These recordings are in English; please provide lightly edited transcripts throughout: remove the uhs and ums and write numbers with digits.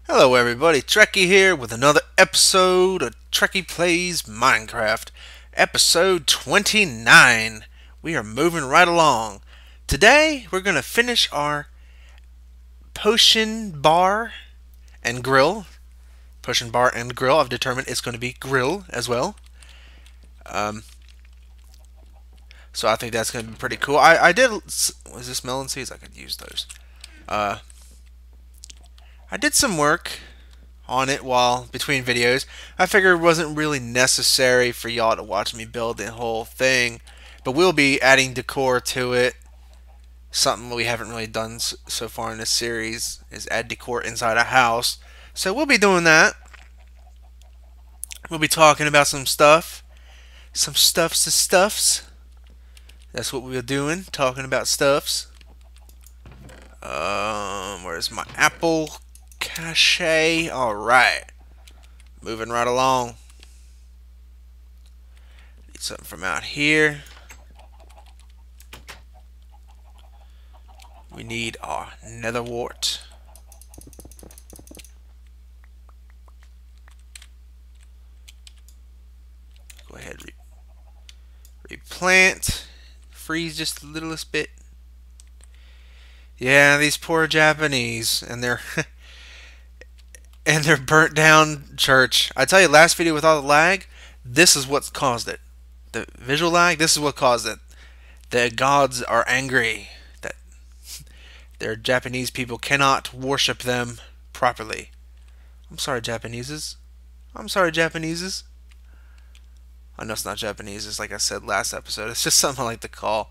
Hello everybody, Trekkie here with another episode of Trekkie Plays Minecraft, episode 29. We are moving right along. Today we're going to finish our potion bar and grill. Potion bar and grill, I've determined it's going to be grill as well. So I think that's going to be pretty cool. I did, was this melon seeds? I could use those. I did some work on it while between videos. I figured it wasn't really necessary for y'all to watch me build the whole thing, but we'll be adding decor to it. Something we haven't really done so far in this series is add decor inside a house. So we'll be doing that. We'll be talking about some stuff. Some stuffs. That's what we're doing, talking about stuffs. Where's my apple cache? Alright. Moving right along. Need something from out here. We need our nether wart. Go ahead, replant. Freeze just the littlest bit. Yeah, these poor Japanese and their and their burnt down church. I tell you, last video with all the lag, this is what's caused it. The visual lag, this is what caused it. The gods are angry that their Japanese people cannot worship them properly. I'm sorry, Japaneses. I'm sorry, Japaneses. I know it's not Japanese, it's like I said last episode. It's just something I like to call.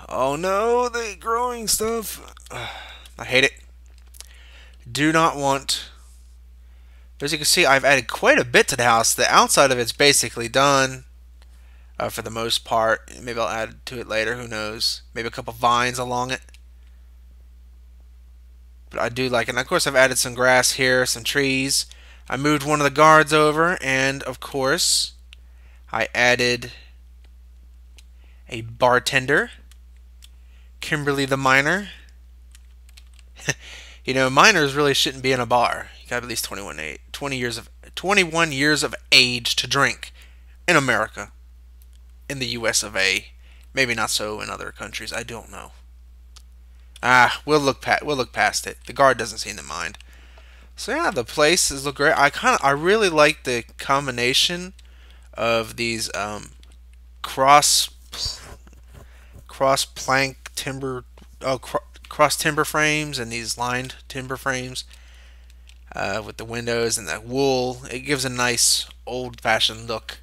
Oh no, the growing stuff. I hate it. Do not want. But as you can see, I've added quite a bit to the house. The outside of it's basically done for the most part. Maybe I'll add to it later, who knows. Maybe a couple vines along it. But I do like it. And of course, I've added some grass here, some trees. I moved one of the guards over, and of course, I added a bartender, Kimberly the miner. You know, miners really shouldn't be in a bar. You gotta be at least 21 years of age to drink in America, in the US of A. Maybe not so in other countries. I don't know. We'll look past it. The guard doesn't seem to mind. So yeah, the places look great. I really like the combination of these cross plank timber cross timber frames and these lined timber frames with the windows and the wool. It gives a nice old-fashioned look.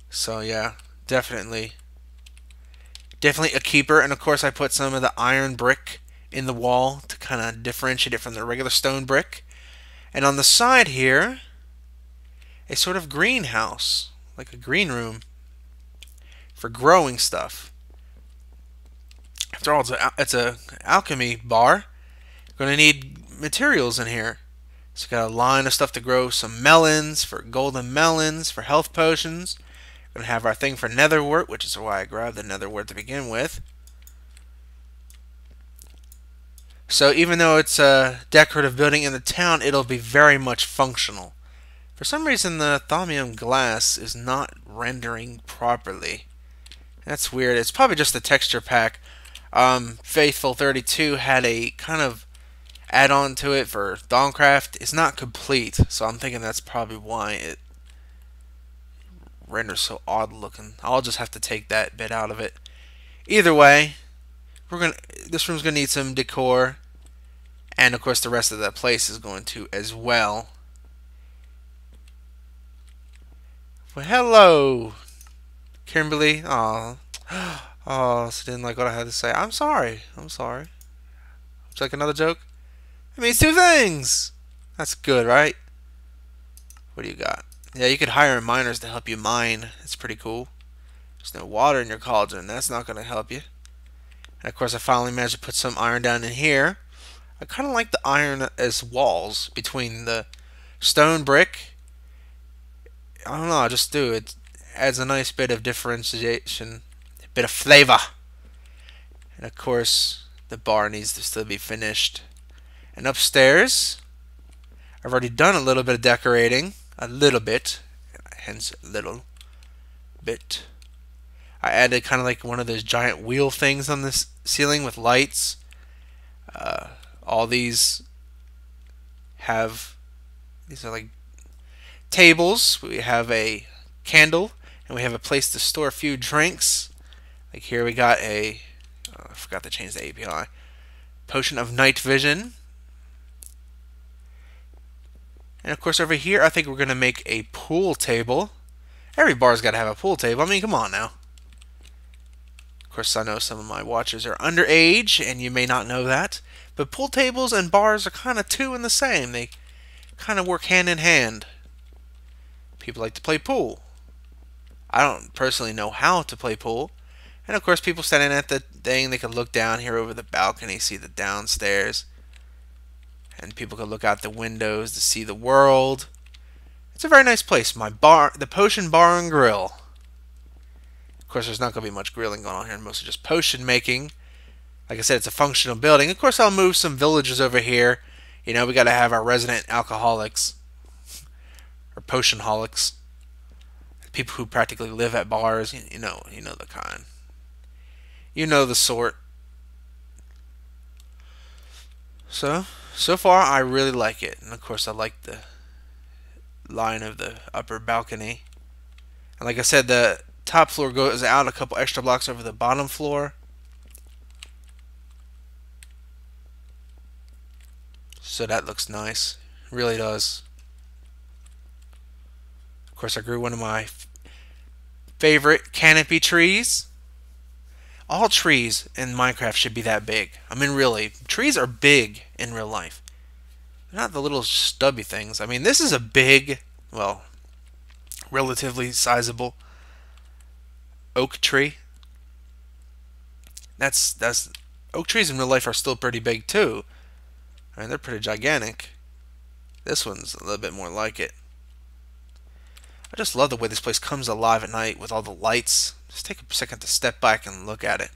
So yeah, definitely a keeper. And of course I put some of the iron brick in the wall to kind of differentiate it from the regular stone brick. And on the side here, a sort of greenhouse, like a green room for growing stuff. After all, it's a alchemy bar. You're going to need materials in here. So you got a line of stuff to grow some melons, for golden melons, for health potions. We're going to have our thing for nether wart, which is why I grabbed the nether wart to begin with. So even though it's a decorative building in the town, it'll be very much functional. For some reason, the thaumium glass is not rendering properly. That's weird. It's probably just the texture pack. Faithful32 had a kind of add-on to it for Thaumcraft. It's not complete, so I'm thinking that's probably why it renders so odd looking. I'll just have to take that bit out of it. Either way, this room's gonna need some decor, and of course the rest of the place is going to as well. Well, hello, Kimberly. Aw. Oh, she didn't like what I had to say. I'm sorry. I'm sorry. Would you like another joke? It means two things. That's good, right? What do you got? Yeah, you could hire miners to help you mine. It's pretty cool. There's no water in your cauldron. That's not going to help you. And of course, I finally managed to put some iron down in here. I kind of like the iron as walls between the stone brick. I don't know. I just do. It adds a nice bit of differentiation. Bit of flavor. And of course, the bar needs to still be finished. And upstairs, I've already done a little bit of decorating. A little bit. Hence, little bit. I added kind of like one of those giant wheel things on this ceiling with lights. All these are like tables. We have a candle, and we have a place to store a few drinks. Like here we got I forgot to change the API. Potion of night vision. And of course over here I think we're going to make a pool table. Every bar's got to have a pool table. I mean, come on now. Of course I know some of my watchers are underage and you may not know that. But pool tables and bars are kind of two in the same. They kind of work hand in hand. People like to play pool. I don't personally know how to play pool. And of course people standing at the thing, they can look down here over the balcony, see the downstairs. And people can look out the windows to see the world. It's a very nice place. My bar, the Potion Bar and Grill. Of course there's not going to be much grilling going on here, mostly just potion making. Like I said, it's a functional building. Of course I'll move some villagers over here. You know, we got to have our resident alcoholics. Or potionholics. People who practically live at bars. You know the kind. You know the sort. So far I really like it. And of course I like the line of the upper balcony. And like I said, the top floor goes out a couple extra blocks over the bottom floor. So that looks nice. It really does. Of course I grew one of my favorite canopy trees. All trees in Minecraft should be that big. I mean, really, trees are big in real life. They're not the little stubby things. I mean, this is a big, well, relatively oak tree. That's oak trees in real life are still pretty big too. I mean, they're pretty gigantic. This one's a little bit more like it. I just love the way this place comes alive at night with all the lights. Just take a second to step back and look at it.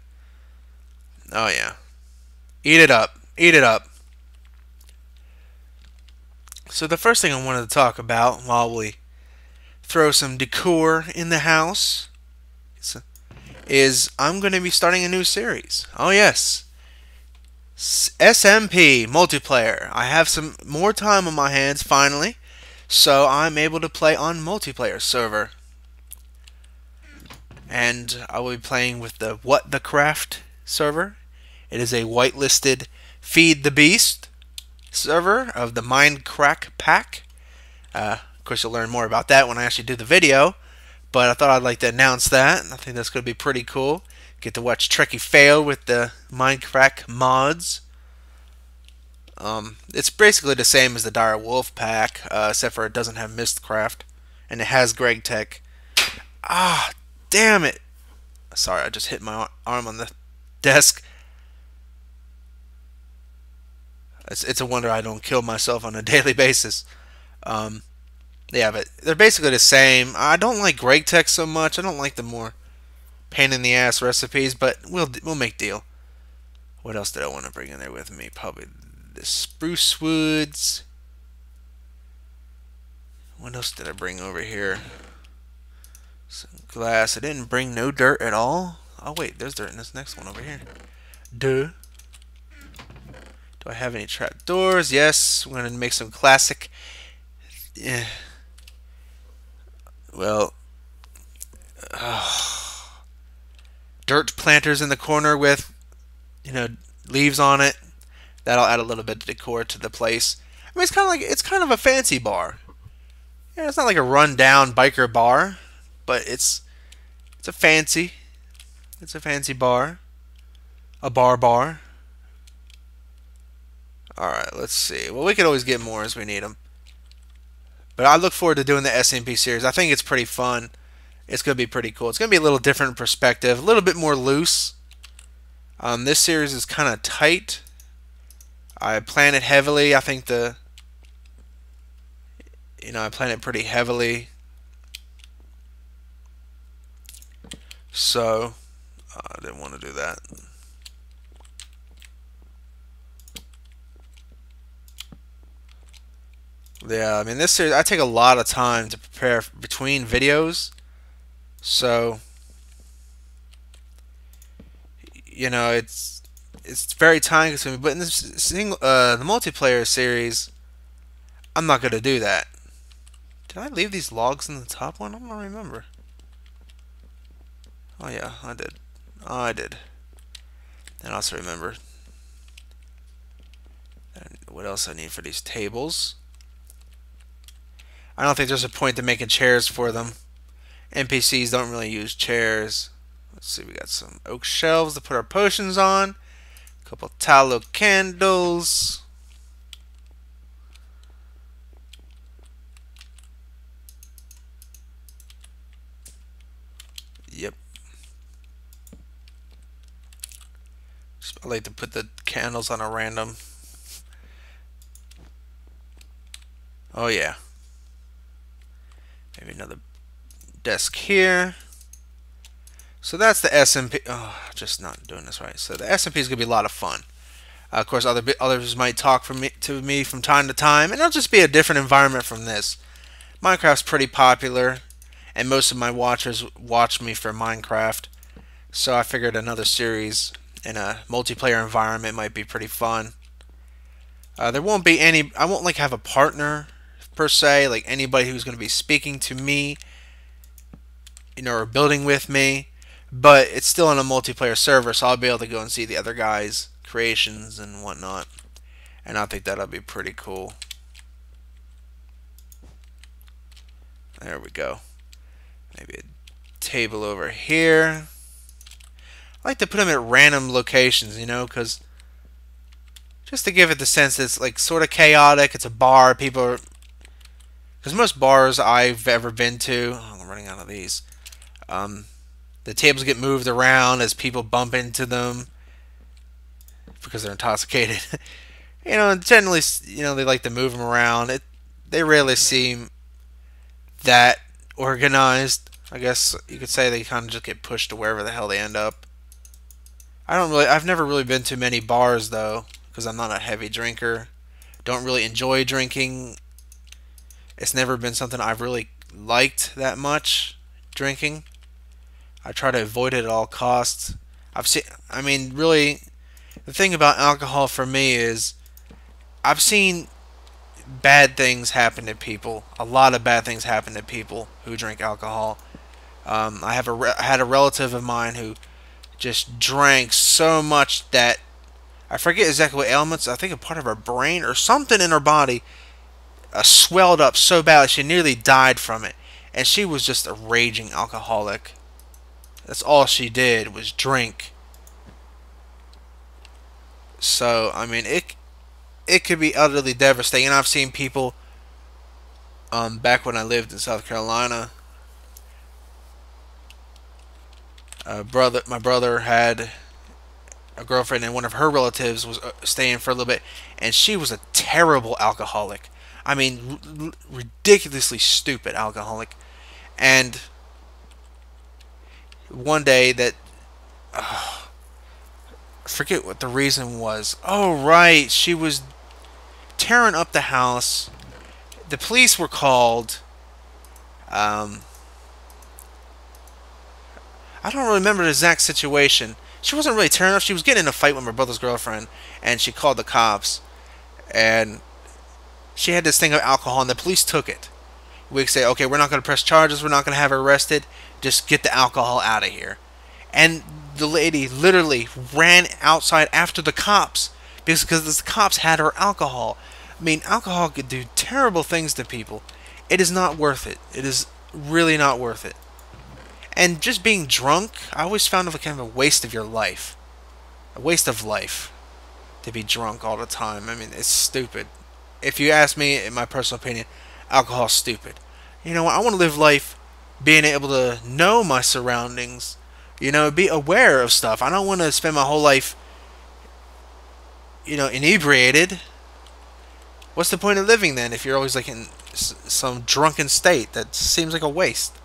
Oh yeah. Eat it up. Eat it up. So the first thing I wanted to talk about while we throw some decor in the house is I'm going to be starting a new series. Oh yes. SMP multiplayer. I have some more time on my hands finally. So I'm able to play on multiplayer server. And I will be playing with the What the Craft server. It is a whitelisted Feed the Beast server of the Minecraft pack. Of course you'll learn more about that when I actually do the video. But I thought I'd like to announce that. I think that's going to be pretty cool. Get to watch Trekkie fail with the Minecraft mods. It's basically the same as the Dire Wolf pack, except for it doesn't have Mystcraft, and it has Greg Tech. Ah, damn it! Sorry, I just hit my arm on the desk. It's a wonder I don't kill myself on a daily basis. Yeah, but they're basically the same. I don't like Greg Tech so much. I don't like the more pain in the ass recipes, but we'll make deal. What else did I want to bring in there with me? Probably the spruce woods. What else did I bring over here? Some glass. I didn't bring no dirt at all. Oh wait, there's dirt in this next one over here. Duh. Do I have any trap doors? Yes. We're gonna make some classic. Well, dirt planters in the corner with, leaves on it. That'll add a little bit of decor to the place. I mean, it's kind of a fancy bar. Yeah, it's not like a run-down biker bar, but it's a fancy bar, a bar. All right, let's see. Well, we could always get more as we need them. But I look forward to doing the SMP series. I think it's pretty fun. It's going to be pretty cool. It's going to be a little different perspective, a little bit more loose. This series is kind of tight. I plan it heavily. I think I plan it pretty heavily. So, I didn't want to do that. Yeah, I mean, this series, I take a lot of time to prepare between videos. So, it's very time consuming. But in this the multiplayer series, I'm not gonna do that. Did I leave these logs in the top one? I don't remember. Oh yeah, I did. Oh, I did. And I also remember. And what else I need for these tables? I don't think there's a point to making chairs for them. NPCs don't really use chairs. Let's see, we got some oak shelves to put our potions on. A couple tallow candles. Yep. I like to put the candles on a random. Oh yeah. Maybe another desk here. So that's the SMP. Oh, just not doing this right. So the SMP is gonna be a lot of fun. Of course, others might talk to me from time to time, and it'll just be a different environment from this. Minecraft's pretty popular, and most of my watchers watch me for Minecraft. So I figured another series in a multiplayer environment might be pretty fun. There won't be any. I won't like have a partner per se, like anybody who's going to be speaking to me, or building with me. But it's still on a multiplayer server, so I'll be able to go and see the other guys' creations and whatnot. And I think that'll be pretty cool. There we go. Maybe a table over here. I like to put them at random locations, because just to give it the sense that it's like sort of chaotic. It's a bar. People are, because most bars I've ever been to, oh, I'm running out of these. The tables get moved around as people bump into them because they're intoxicated. Generally, they like to move them around. They rarely seem that organized. I guess you could say they kind of just get pushed to wherever the hell they end up. I've never really been to many bars though, because I'm not a heavy drinker. Don't really enjoy drinking. It's never been something I've really liked that much, drinking. I try to avoid it at all costs. Really, the thing about alcohol for me is I've seen bad things happen to people. A lot of bad things happen to people who drink alcohol. I had a relative of mine who just drank so much that I forget exactly what ailments. I think a part of her brain or something in her body swelled up so bad she nearly died from it. And she was just a raging alcoholic. That's all she did was drink. So it could be utterly devastating. And I've seen people back when I lived in South Carolina. My brother had a girlfriend, and one of her relatives was staying for a little bit, and she was a terrible alcoholic. Ridiculously stupid alcoholic. And one day I forget what the reason was. Oh right, she was tearing up the house. The police were called. I don't really remember the exact situation. She wasn't really tearing up. She was getting in a fight with my brother's girlfriend, and she called the cops. And she had this thing of alcohol, and the police took it. We say, okay, we're not going to press charges. We're not going to have her arrested. Just get the alcohol out of here. And the lady literally ran outside after the cops because the cops had her alcohol. Alcohol could do terrible things to people. It is not worth it. It is really not worth it. And just being drunk, I always found it kind of a waste of your life. A waste of life to be drunk all the time. It's stupid. If you ask me, in my personal opinion, alcohol's stupid. I want to live life being able to know my surroundings, be aware of stuff. I don't want to spend my whole life, inebriated. What's the point of living then if you're always like in some drunken state? That seems like a waste,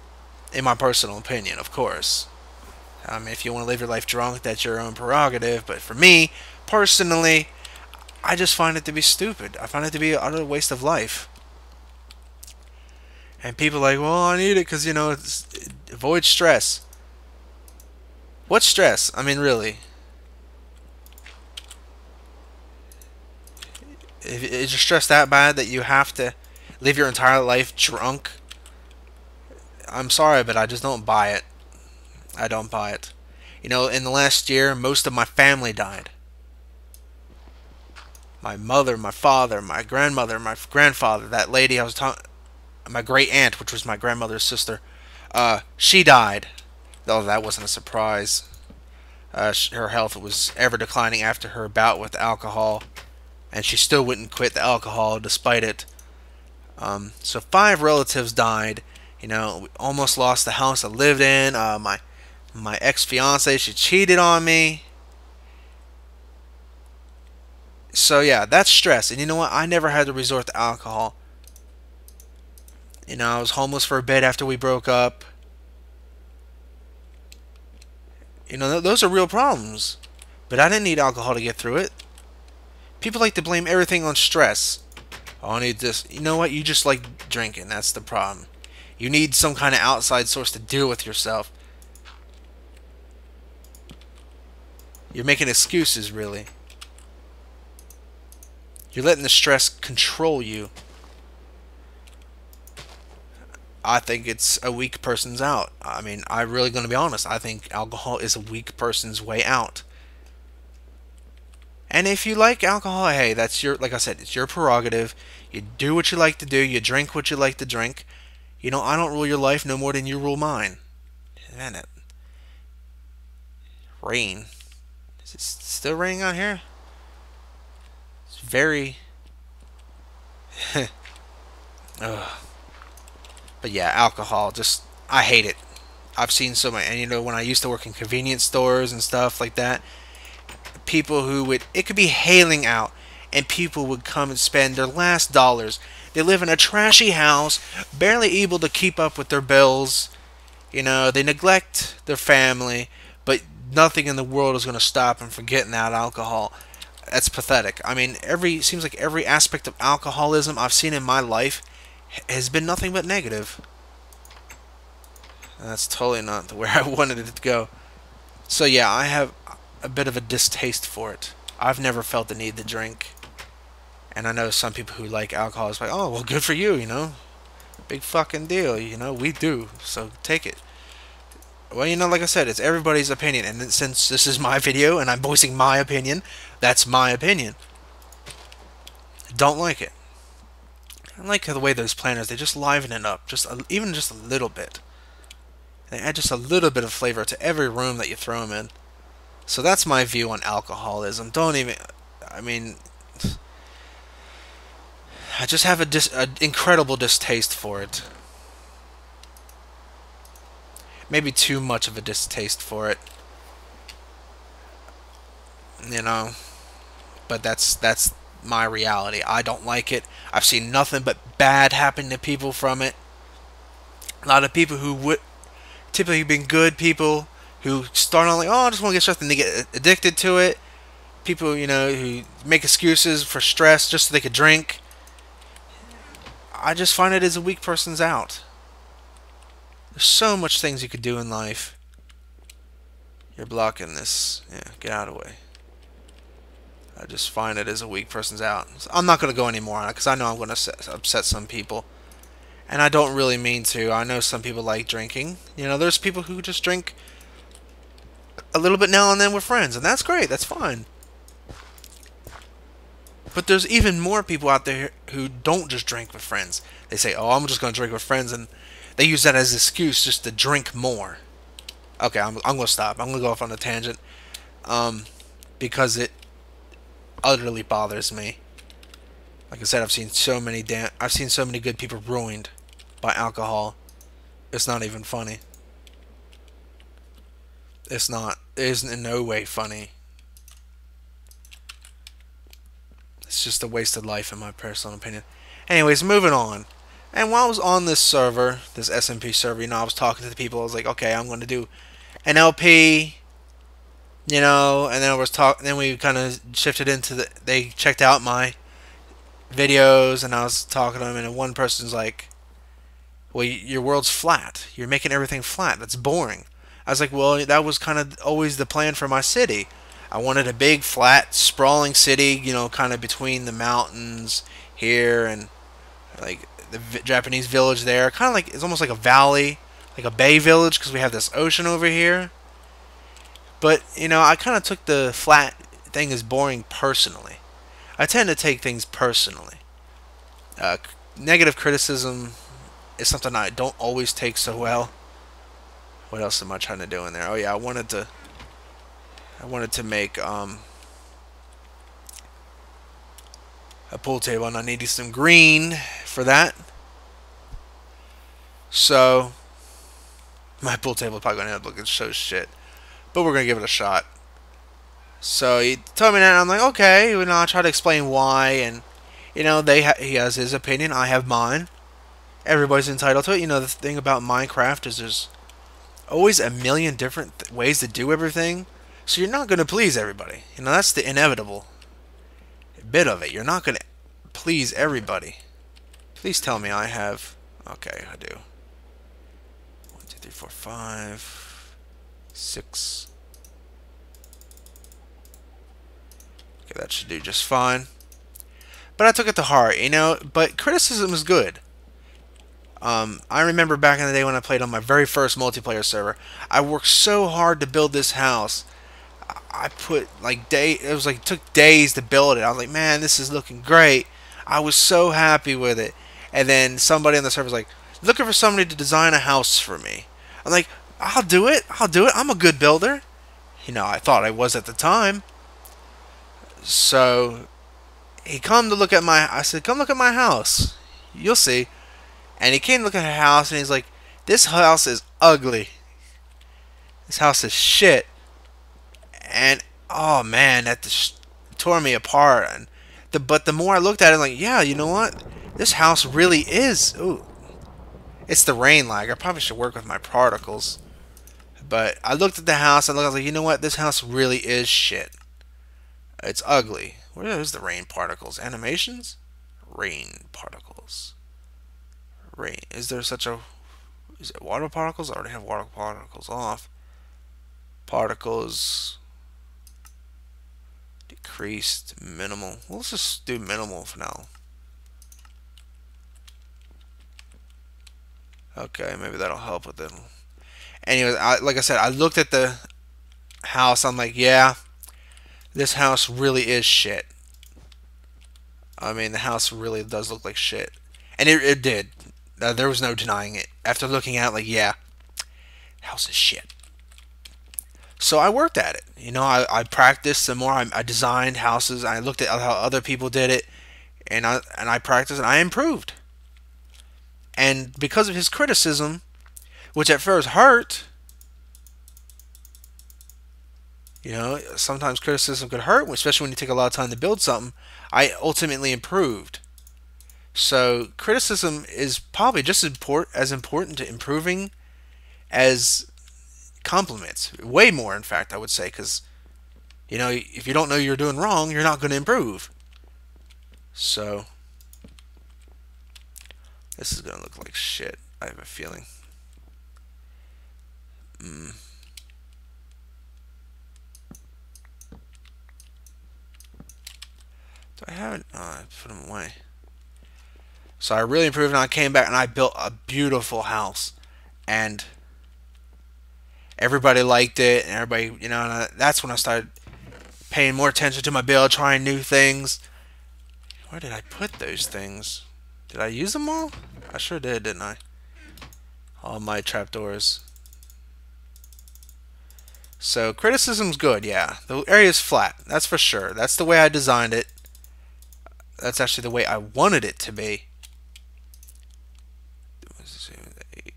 in my personal opinion, of course. If you want to live your life drunk, that's your own prerogative. But for me, personally, I just find it to be stupid. I find it to be an utter waste of life. And people are like, well, I need it because, you know, it avoids stress. What stress? I mean, really. Is your stress that bad that you have to live your entire life drunk? I'm sorry, but I just don't buy it. I don't buy it. You know, in the last year, most of my family died. My mother, my father, my grandmother, my grandfather, that lady I was talking, my great aunt, which was my grandmother's sister, she died. Though that wasn't a surprise. Her health was ever declining after her bout with alcohol, and she still wouldn't quit the alcohol despite it. So 5 relatives died. You know, we almost lost the house I lived in. My ex-fiance, she cheated on me. So yeah, that's stress. And you know what? I never had to resort to alcohol. You know, I was homeless for a bit after we broke up. You know, those are real problems. But I didn't need alcohol to get through it. People like to blame everything on stress. Oh, I need this. You know what? You just like drinking. That's the problem. You need some kind of outside source to deal with yourself. You're making excuses, really. You're letting the stress control you. I think it's a weak person's out. I mean, I'm really going to be honest. I think alcohol is a weak person's way out. And if you like alcohol, hey, that's your, like I said, it's your prerogative. You do what you like to do. You drink what you like to drink. You know, I don't rule your life no more than you rule mine. Man, it rain. Is it still raining out here? It's very... Ugh. But yeah, alcohol, just, I hate it. I've seen so many, and you know, when I used to work in convenience stores and stuff like that, people who would, it could be hailing out, and people would come and spend their last dollars. They live in a trashy house, barely able to keep up with their bills. You know, they neglect their family, but nothing in the world is going to stop them from getting that alcohol. That's pathetic. I mean, seems like every aspect of alcoholism I've seen in my life has been nothing but negative. And that's totally not where I wanted it to go. So yeah, I have a bit of a distaste for it. I've never felt the need to drink. And I know some people who like alcohol is like, oh, well, good for you, you know. Big fucking deal, you know. We do, so take it. Well, you know, like I said, it's everybody's opinion. And since this is my video and I'm voicing my opinion, that's my opinion. Don't like it. I like the way those planners, they just liven it up. Even just a little bit. They add just a little bit of flavor to every room that you throw them in. So that's my view on alcoholism. Don't even... I mean... I just have an incredible distaste for it. Maybe too much of a distaste for it. You know? But that's my reality. I don't like it. I've seen nothing but bad happen to people from it. A lot of people who would typically been good people who start on like, oh, I just want to get something, they get addicted to it. People, you know, who make excuses for stress just so they could drink. I just find it as a weak person's out. There's so much things you could do in life. You're blocking this. Yeah, get out of the way. I just find it as a weak person's out. So I'm not going to go any more on it because I know I'm going to upset some people. And I don't really mean to. I know some people like drinking. You know, there's people who just drink a little bit now and then with friends. And that's great. That's fine. But there's even more people out there who don't just drink with friends. They say, oh, I'm just going to drink with friends. And they use that as an excuse just to drink more. Okay, I'm going to stop. I'm going to go off on a tangent. Because it utterly bothers me. Like I said, I've seen so many good people ruined by alcohol. It's not even funny. It's not. It isn't in no way funny. It's just a wasted life in my personal opinion. Anyways, moving on. And while I was on this server, this SMP server, you know, I was talking to the people. I was like, okay, I'm going to do an LP, you know, and then we kind of shifted into they checked out my videos, and I was talking to them, and one person's like, well, your world's flat. You're making everything flat. That's boring. I was like, well, that was kind of always the plan for my city. I wanted a big, flat, sprawling city, you know, kind of between the mountains here and like the Japanese village there. Kind of like, it's almost like a valley, like a bay village, because we have this ocean over here. But, you know, I kind of took the flat thing as boring personally. I tend to take things personally. Uh, Negative criticism is something I don't always take so well. What else am I trying to do in there? Oh yeah, I wanted to make a pool table, and I needed some green for that. So my pool table is probably gonna end up looking so shit, but we're gonna give it a shot. So he told me that, and I'm like, okay. You know, I try to explain why, and you know, he has his opinion, I have mine. Everybody's entitled to it. You know, the thing about Minecraft is there's always a million different ways to do everything, so you're not going to please everybody. You know, that's the inevitable bit of it. You're not going to please everybody. Please tell me I have... Okay, I do. 1, 2, 3, 4, 5, 6. Okay, that should do just fine. But I took it to heart, you know, but criticism is good. I remember back in the day when I played on my very first multiplayer server, I worked so hard to build this house. I put like it took days to build it. I was like, man, this is looking great. I was so happy with it. And then somebody on the server was like, looking for somebody to design a house for me. I'm like, I'll do it. I'll do it. I'm a good builder. You know, I thought I was at the time. So he come to look at I said, come look at my house. You'll see. And he came to look at her house, and he's like, this house is ugly. This house is shit. And, oh man, that just tore me apart. And but the more I looked at it, I'm like, yeah, you know what? This house really is... Ooh. It's the rain lag. I probably should work with my particles. But I looked at the house, and I was like, you know what? This house really is shit. It's ugly. Where is the rain particles? Animations? Rain particles. Rain. Is there such a... Is it water particles? I already have water particles off. Particles. Decreased. Minimal. Well, let's just do minimal for now. Okay, maybe that'll help with it. Anyways, like I said, I looked at the house. I'm like, yeah, this house really is shit. I mean, the house really does look like shit. And it did. There was no denying it. After looking at it, like, yeah, house is shit. So I worked at it. You know, I practiced some more. I designed houses. I looked at how other people did it. And I practiced and I improved. And because of his criticism, which at first hurt, you know, sometimes criticism could hurt, especially when you take a lot of time to build something, I ultimately improved. So criticism is probably just as important to improving as compliments. Way more, in fact, I would say, because, you know, if you don't know you're doing wrong, you're not going to improve. So this is going to look like shit, I have a feeling. Do I have it? Oh, I put them away. So I really improved, and I came back and I built a beautiful house, and everybody liked it, and everybody, you know, and that's when I started paying more attention to my build, trying new things. Where did I put those things? Did I use them all? I sure did, didn't I? All my trapdoors. So criticism's good, yeah. The area's flat, that's for sure. That's the way I designed it. That's actually the way I wanted it to be.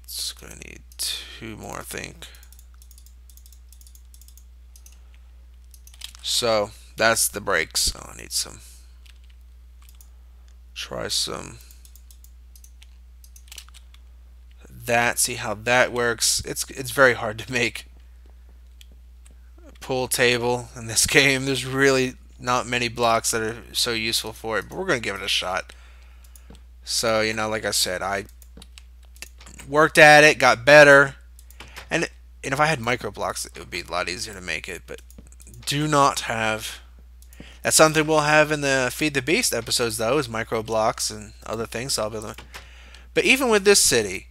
It's gonna need 2 more, I think. So that's the brakes. Oh, I need some. Try some. That. See how that works. It's very hard to make a pool table in this game. There's really not many blocks that are so useful for it, but we're gonna give it a shot. So, you know, like I said, I worked at it, got better, and if I had micro blocks, it would be a lot easier to make it. But do not have. That's something we'll have in the Feed the Beast episodes, though, is micro blocks and other things. So I'll be able to, but even with this city,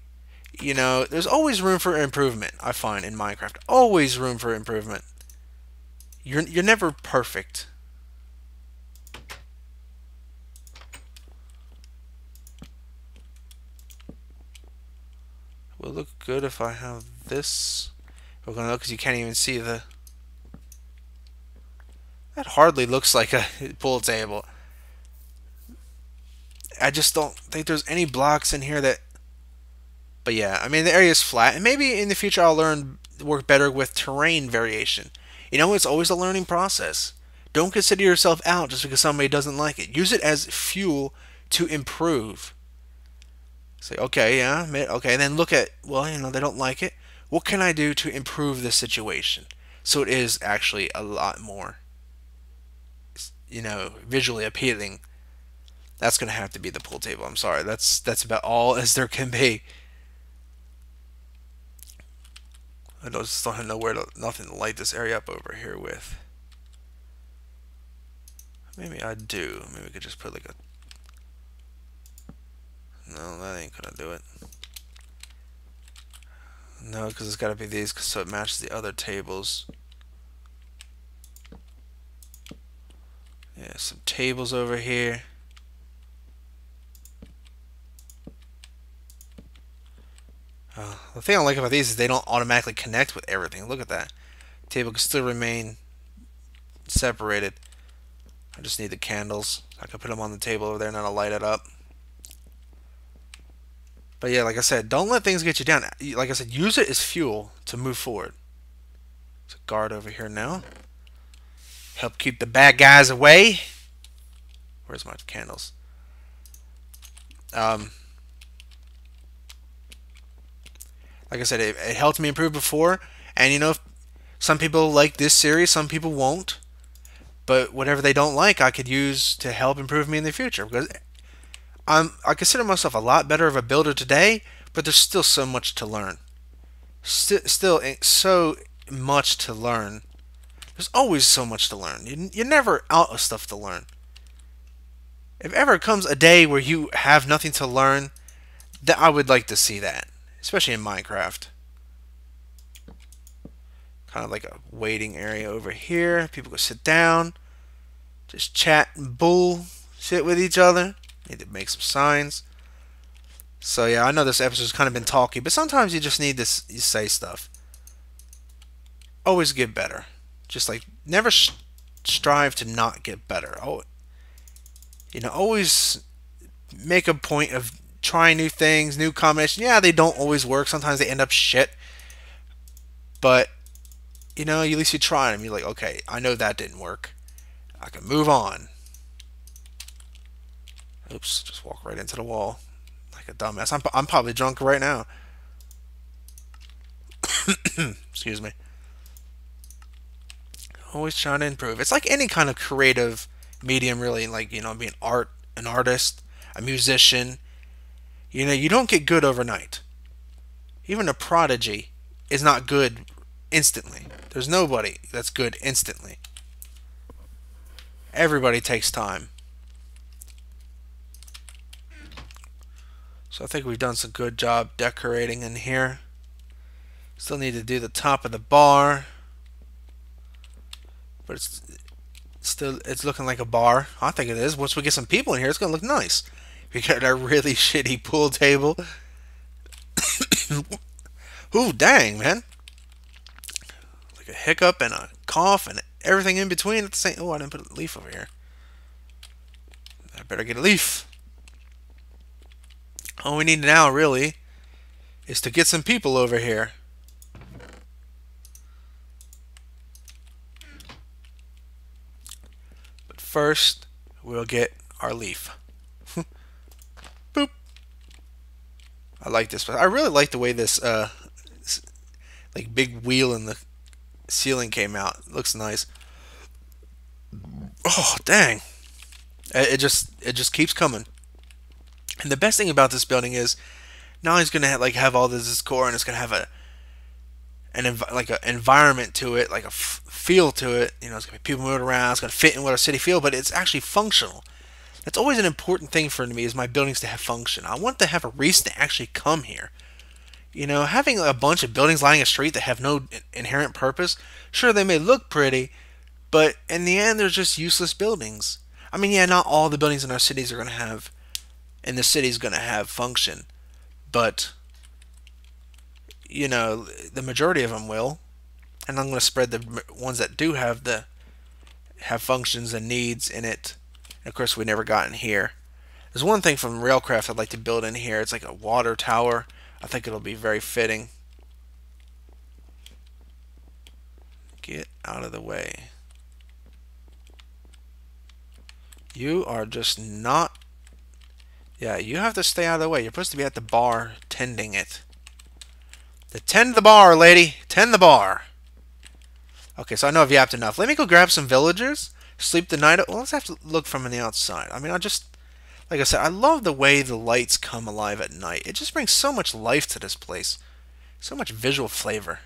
you know, there's always room for improvement. I find in Minecraft, always room for improvement. You're never perfect. Will look good if I have this. We're gonna look because you can't even see the. That hardly looks like a pool table. I just don't think there's any blocks in here that. But yeah, I mean the area is flat, and maybe in the future I'll work better with terrain variation. You know, it's always a learning process. Don't consider yourself out just because somebody doesn't like it. Use it as fuel to improve. Say, okay, yeah, okay, and then look at, well, you know, they don't like it. What can I do to improve the situation so it is actually a lot more, you know, visually appealing? That's gonna have to be the pool table. I'm sorry, that's about all as there can be. I just don't have nowhere to, nothing to light this area up over here with. Maybe I do. Maybe we could just put like a. No, that ain't gonna do it. No, because it's got to be these, so it matches the other tables. Yeah, some tables over here. The thing I like about these is they don't automatically connect with everything. Look at that. Table can still remain separated. I just need the candles. I can put them on the table over there and that'll light it up. But yeah, like I said, don't let things get you down. Like I said, use it as fuel to move forward. There's a guard over here now. Help keep the bad guys away. Where's my candles? Like I said, it helped me improve before. And you know, some people like this series, some people won't. But whatever they don't like, I could use to help improve me in the future. Because I consider myself a lot better of a builder today, but there's still so much to learn. Still so much to learn. There's always so much to learn. You're never out of stuff to learn. If ever comes a day where you have nothing to learn, that I would like to see that, especially in Minecraft. Kind of like a waiting area over here. People can sit down, just chat and bullshit with each other. Need to make some signs. So yeah, I know this episode's kind of been talky, but sometimes you just need to say stuff. Always get better. Just like never strive to not get better. Oh, you know, always make a point of trying new things, new combinations. Yeah, they don't always work. Sometimes they end up shit. But you know, at least you try them. You're like, okay, I know that didn't work. I can move on. Oops, just walk right into the wall like a dumbass. I'm probably drunk right now. Excuse me. Always trying to improve. It's like any kind of creative medium, really. Like, you know, being an artist, a musician. You know, you don't get good overnight. Even a prodigy is not good instantly. There's nobody that's good instantly. Everybody takes time. So I think we've done some good job decorating in here. Still need to do the top of the bar. But it's looking like a bar. I think it is. Once we get some people in here, it's gonna look nice. We got a really shitty pool table. Ooh, dang, man. Like a hiccup and a cough and everything in between at the same. Oh, I didn't put a leaf over here. I better get a leaf. All we need now, really, is to get some people over here. But first, we'll get our leaf. Boop. I like this. I really like the way this like big wheel in the ceiling came out. It looks nice. Oh, dang. It just keeps coming. And the best thing about this building is Now he's gonna have all this core, and it's gonna have like an environment to it, like a feel to it. You know, it's gonna be people moving around. It's gonna fit in what a city feel, but it's actually functional. That's always an important thing for me, is my buildings to have function. I want to have a reason to actually come here. You know, having a bunch of buildings lining a street that have no inherent purpose, sure, they may look pretty, but in the end, they're just useless buildings. I mean, yeah, not all the buildings in our cities are going to have, in the city's going to have function, but, you know, the majority of them will. And I'm going to spread the ones that do have functions and needs in it. And of course, we never got in here. There's one thing from Railcraft I'd like to build in here. It's like a water tower. I think it'll be very fitting. Get out of the way. You are just not... Yeah, you have to stay out of the way. You're supposed to be at the bar tending it. Tend the bar, lady. Tend the bar. Okay, so I know I've yapped enough. Let me go grab some villagers. Sleep the night. Well, let's have to look from the outside. I mean, like I said, I love the way the lights come alive at night. It just brings so much life to this place. So much visual flavor.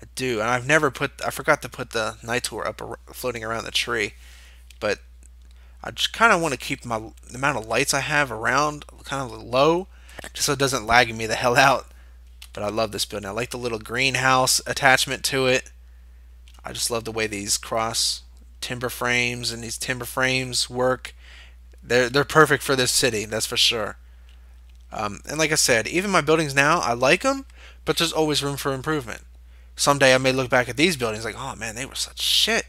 I do. And I forgot to put the night tour up floating around the tree. But I just kind of want to keep the amount of lights I have around kind of low, just so it doesn't lag me the hell out. But I love this building. I like the little greenhouse attachment to it. I just love the way these cross timber frames and these timber frames work. They're perfect for this city, that's for sure. And like I said, even my buildings now, I like them, but there's always room for improvement. Someday I may look back at these buildings like, oh man, they were such shit.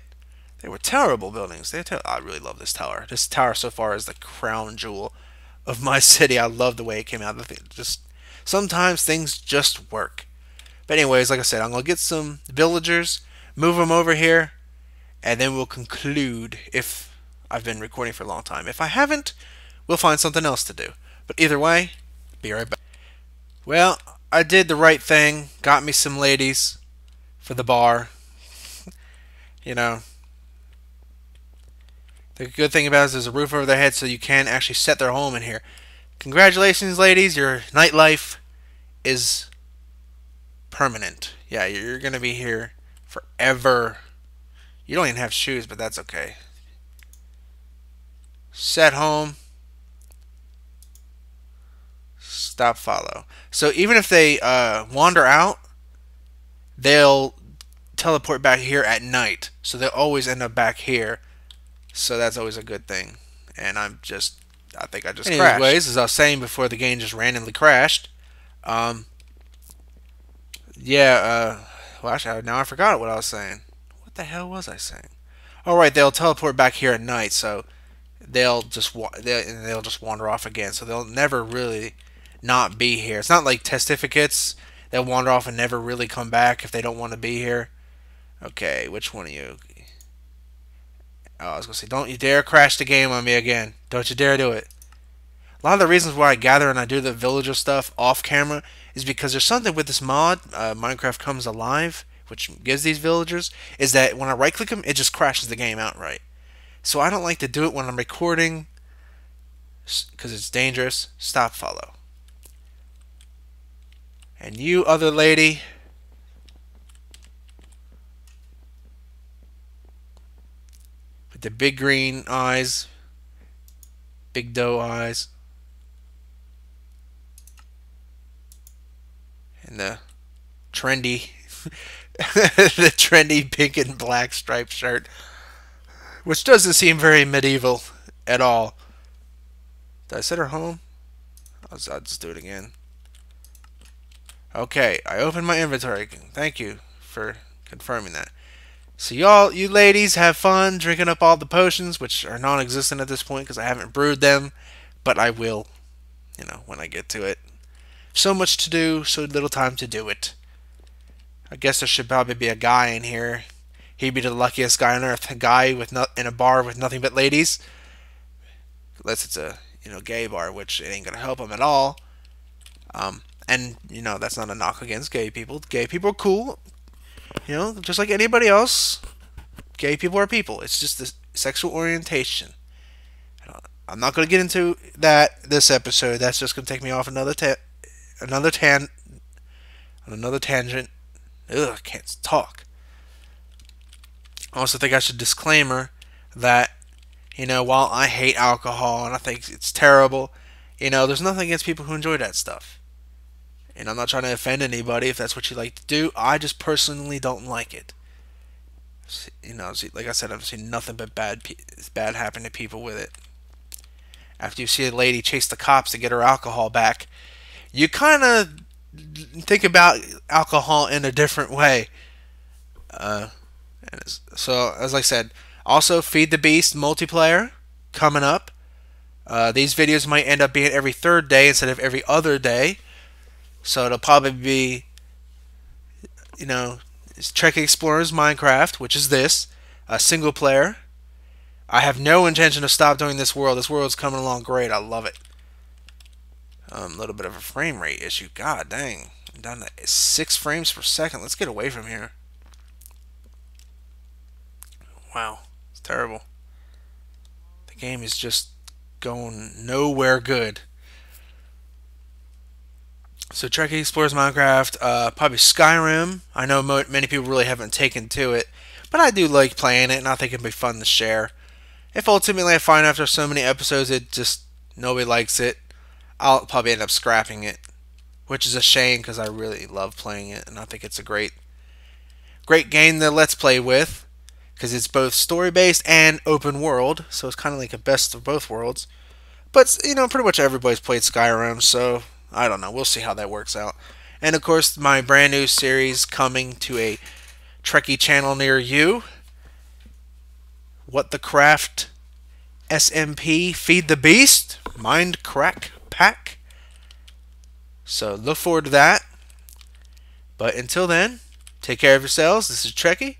They were terrible buildings. I really love this tower. This tower so far is the crown jewel of my city. I love the way it came out. Just sometimes things just work. But anyways, like I said, I'm gonna get some villagers, move them over here, and then we'll conclude if I've been recording for a long time. If I haven't, we'll find something else to do. But either way, be right back. Well, I did the right thing. Got me some ladies for the bar. You know, the good thing about it is there's a roof over their head, so you can actually set their home in here. Congratulations, ladies. Your nightlife is permanent. Yeah, you're going to be here forever. You don't even have shoes, but that's okay. Set home. Stop follow. So even if they wander out, they'll teleport back here at night. So they'll always end up back here. So that's always a good thing. And I think I just crashed. Anyways, as I was saying before, the game just randomly crashed. Yeah, well, actually, now I forgot what I was saying. What the hell was I saying? All right, they'll teleport back here at night, so they'll just wander off again. So they'll never really not be here. It's not like testificates. They'll wander off and never really come back if they don't want to be here. Okay, which one of you? Oh, I was going to say, don't you dare crash the game on me again. Don't you dare do it. A lot of the reasons why I gather and I do the villager stuff off camera is because there's something with this mod, Minecraft Comes Alive, which gives these villagers, is that when I right click them, it just crashes the game outright. So I don't like to do it when I'm recording because it's dangerous. Stop follow. And you other lady, with the big green eyes, big doe eyes, and the trendy the trendy pink and black striped shirt, which doesn't seem very medieval at all. Did I set her home? I'll just do it again. Okay, I opened my inventory. Thank you for confirming that. So you ladies have fun drinking up all the potions, which are non-existent at this point because I haven't brewed them, but I will, you know, when I get to it. So much to do, so little time to do it. I guess there should probably be a guy in here. He'd be the luckiest guy on earth. A guy in a bar with nothing but ladies. Unless it's a gay bar, which it ain't gonna help him at all. And that's not a knock against gay people. Gay people are cool. Just like anybody else. Gay people are people. It's just the sexual orientation. I'm not gonna get into that this episode. That's just gonna take me off another another tangent. Ugh, I can't talk. I also think I should disclaimer that, while I hate alcohol and I think it's terrible, there's nothing against people who enjoy that stuff. And I'm not trying to offend anybody if that's what you like to do. I just personally don't like it. Like I said, I've seen nothing but bad happen to people with it. After you see a lady chase the cops to get her alcohol back, you kind of think about alcohol in a different way. So, as I said, also Feed the Beast multiplayer coming up. These videos might end up being every third day instead of every other day. So it'll probably be, it's Trekkie Explorers Minecraft, which is this, a single player. I have no intention to stop doing this world. This world's coming along great. I love it. A little bit of a frame rate issue. God dang. I'm down to 6 frames per second. Let's get away from here. Wow. It's terrible. The game is just going nowhere good. So Trekkie Explorers Minecraft, probably Skyrim. I know many people really haven't taken to it, but I do like playing it, and I think it'd be fun to share. If ultimately I find after so many episodes nobody likes it, I'll probably end up scrapping it, which is a shame because I really love playing it, and I think it's a great game to let's play with, because it's both story-based and open world, so it's kind of like a best of both worlds. But, pretty much everybody's played Skyrim, so I don't know. We'll see how that works out. And, of course, my brand new series coming to a Trekkie channel near you. What the Craft SMP Feed the Beast Mind Crack Pack. So, look forward to that. But until then, take care of yourselves. This is Trekkie.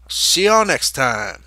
See y'all next time.